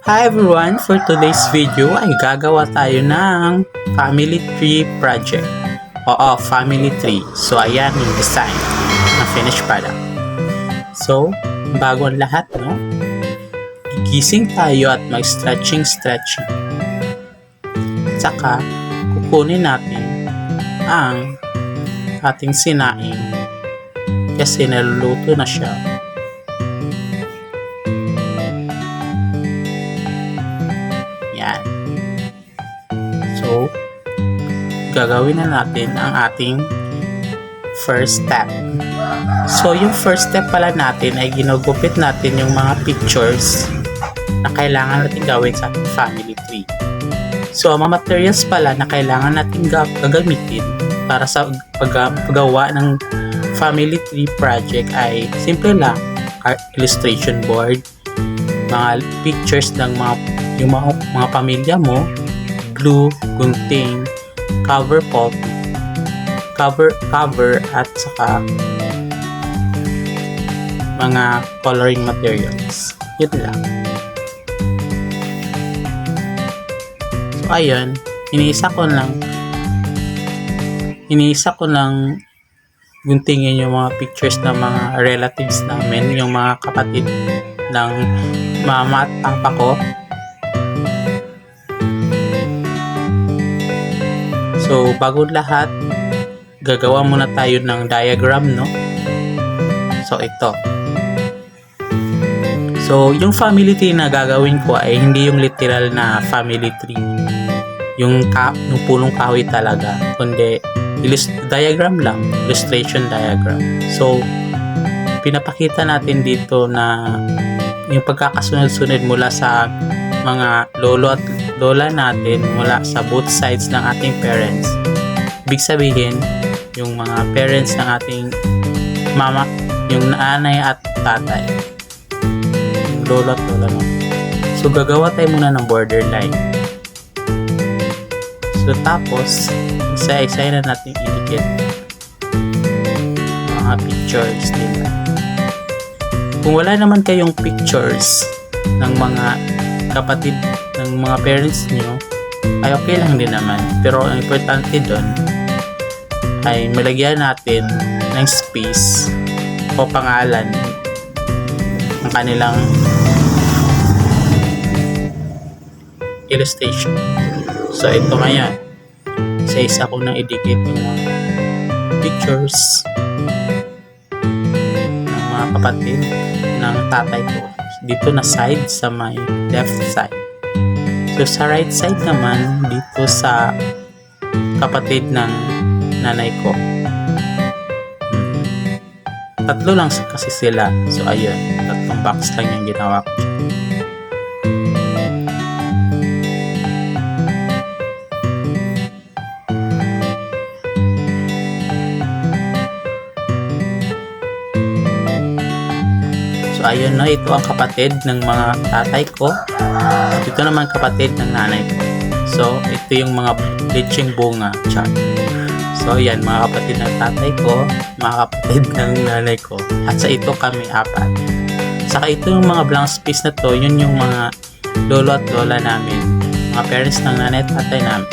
Hi everyone! For today's video ay gagawa tayo ng family tree project. Oo, family tree. So ayan yung design ng finished product. So, bago ang lahat, no? Gigising tayo at mag-stretching. Tsaka, kukunin natin ang ating sinaing kasi naluluto na siya. Yan. So, gagawin na natin ang ating first step. So, yung first step pala natin ay ginugupit natin yung mga pictures na kailangan natin gawin sa family tree. So, ang mga materials pala na kailangan natin gagamitin para sa paggawa ng family tree project ay simple lang, illustration board, mga pictures ng mga pamilya mo, glue, gunting, cover at saka mga coloring materials. Yun lang. So ayun, iniisa ko lang guntingin yung mga pictures ng mga relatives namin, yung mga kapatid ng mama at papa ko. So, bago lahat, gagawa muna tayo ng diagram, no? So, ito. So, yung family tree na gagawin ko ay hindi yung literal na family tree. Yung pulong kahoy talaga. Kundi, diagram lang. Illustration diagram. So, pinapakita natin dito na yung pagkakasunod-sunod mula sa mga lolo at lola natin mula sa both sides ng ating parents. Ibig sabihin, yung mga parents ng ating mama, yung nanay at tatay. Yung lolo at lola natin. So, gagawa tayo muna ng borderline. So, tapos, isa-isa na natin idikit mga pictures nila. Kung wala naman kayong pictures ng mga kapatid ng mga parents nyo, ay okay lang din naman. Pero ang importante doon ay malagyan natin ng space o pangalan ng kanilang illustration. So ito ngayon, isa-isa ko nang idikit yung mga pictures ng mga kapatid ng tatay ko dito na side sa my left side. So sa right side naman dito sa kapatid ng nanay ko. Tatlo lang kasi sila. So ayun, tatlong box lang yung ginawa ko. So ayun na, ito ang kapatid ng mga tatay ko. Ito naman kapatid ng nanay ko. So ito yung mga lecheng bunga. Char. So yan, mga kapatid ng tatay ko, mga kapatid ng nanay ko. At sa ito kami apat. Saka ito yung mga blank space na to, yun yung mga lolo at lola namin. Mga parents ng nanay at tatay namin.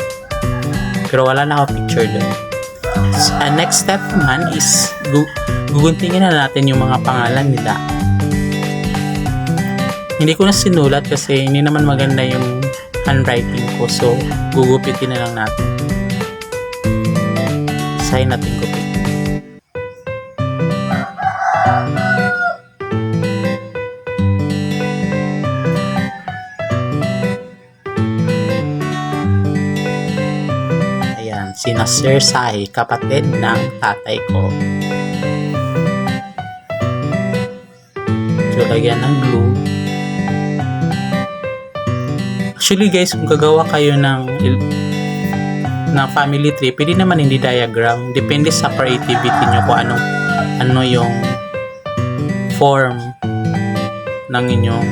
Pero wala na ako picture doon. Next step naman is guguntingin na natin yung mga pangalan nila. Hindi ko na sinulat kasi hindi naman maganda yung handwriting ko. So, gugupitin na lang natin. Sign natin gupit. Ayan, sina Sir Sai, kapatid ng tatay ko. So, lagyan ng glue. Actually guys, kung gagawa kayo ng family tree, pwede naman hindi diagram. Depende sa creativity nyo kung ano yung form ng inyong.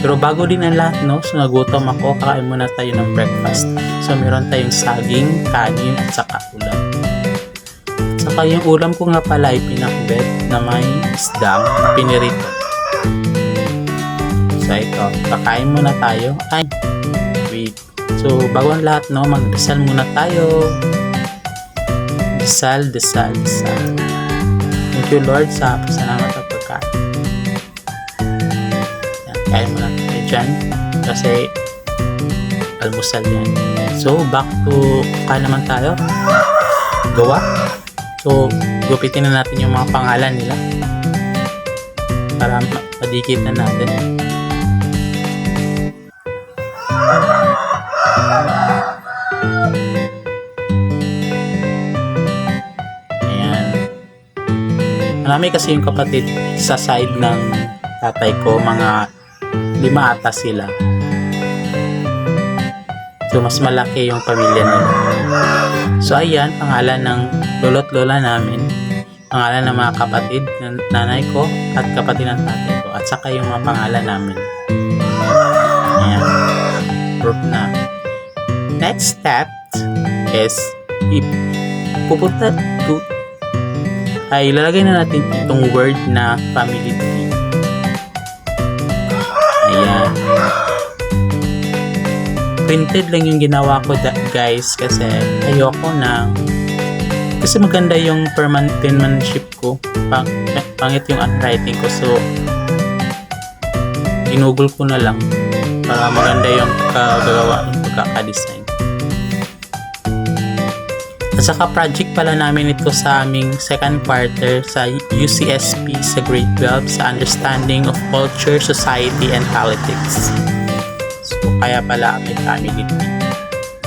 Pero bago din ang lahat, no? So nagutom ako, kakain muna tayo ng breakfast. So meron tayong saging, kanin, at saka ulam. Saka yung ulam ko nga pala ay pinakbet na may isdang pinirito. So So ito, kakain muna tayo. Ay, wait. So bago ang lahat, no, magdasal muna tayo. Dasal. Thank you Lord sa pasalamat at pagkain. Yan, kain muna tayo dyan. Kasi almusal yan. So back to kain naman tayo. Gawa. So gupitin na natin yung mga pangalan nila para madikit na natin. Ayan. Marami kasi yung kapatid sa side ng tatay ko, mga 5 ata sila. So mas malaki yung pamilya nila. So ayan, pangalan ng lolo't lola namin, pangalan ng mga kapatid ng nanay ko at kapatid ng tatay ko, at saka yung mga pangalan namin. Ayan, group na. Next step is ilalagay na natin itong word na family tree. Ayan. Printed lang yung ginawa ko guys, kasi ayoko na, kasi maganda yung penmanship ko, pangit yung handwriting ko, so ginugol ko na lang para maganda yung kagagawa, yung pagkakadesign. At saka project pala namin ito sa aming second quarter sa UCSP sa grade 12 sa Understanding of Culture, Society, and Politics. So kaya pala may family tree.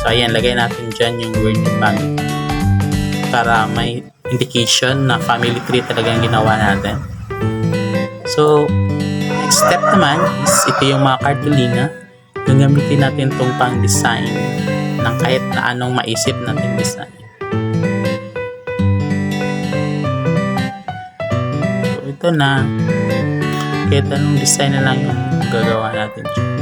So ayan, lagay natin dyan yung word family para may indication na family tree talaga yung ginawa natin. So next step naman is ito yung mga cartolina. Gagamitin natin itong pang design ng kahit na anong maisip natin design. So ito na, kahit anong design na lang yung gagawa natin dyan.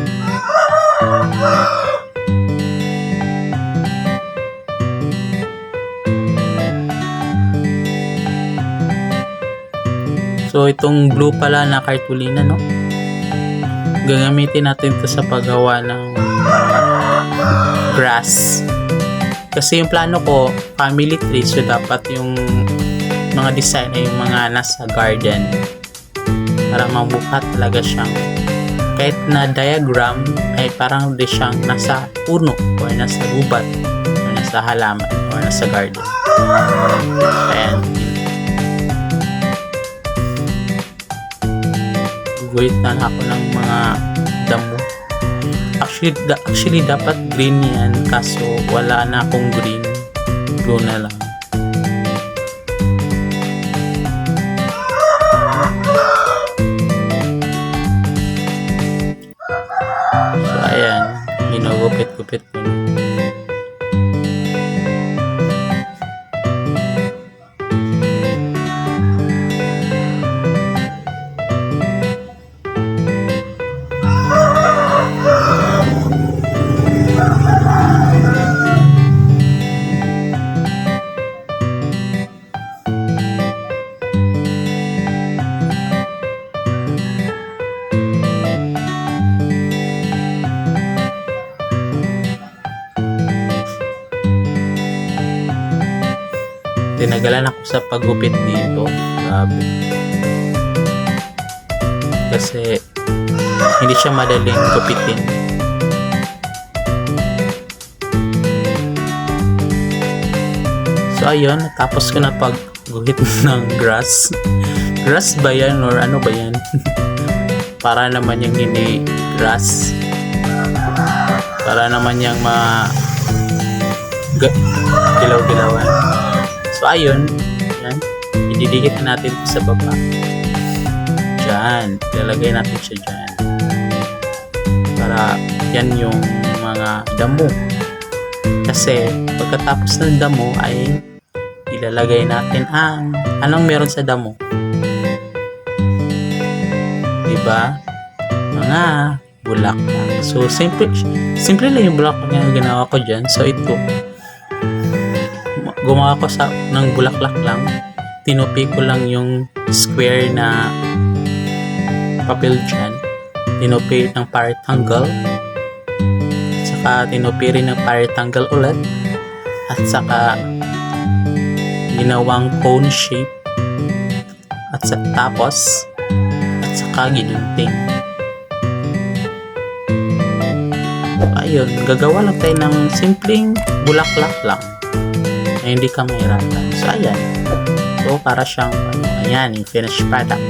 So itong blue pala na cartolina, no, gagamitin natin ito sa paggawa ng grass, kasi yung plano ko family tree, so dapat yung mga design ay yung mga nasa garden para mabuhat talaga siyang, kahit na diagram ay parang di siyang nasa puno or nasa gubat or nasa halaman or nasa garden. Ayan, guguhit na ako ng mga damo. Actually dapat green yan, kaso wala na akong green, blue na lang. So ayan, ginugupit-gupit ko na. Tinagalan ako sa paggupit dito. Grabe. Kasi hindi siya madaling gupitin. So ayun, natapos ko na pagguhit ng grass. Grass ba yan or ano ba yan? Para naman yung hindi grass. Para naman yung dilaw-dilawan. So ayun, yan, ididikit na natin sa baba. Diyan, ilalagay natin siya dyan. Para yan yung mga damo. Kasi pagkatapos ng damo ay ilalagay natin ang anong meron sa damo. Diba? Mga bulaklak. So simple lang yung bulaklak na ginawa ko dyan. So ito, gumawa ko ng bulaklak lang, tinupi ko lang yung square na papel dyan, tinupir ng pa-rectangle, at saka tinupir rin ng pa-rectangle ulit, at saka ginawang cone shape, at saka ginunting. Ayun, gagawa lang tayo ng simpleng bulaklak lang na hindi ka mahirapan. So ayan, so para siyang ayan, yung finished product.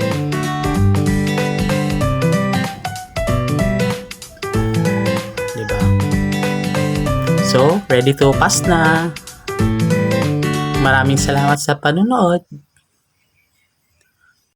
Diba? So ready to pass na. Maraming salamat sa panunood.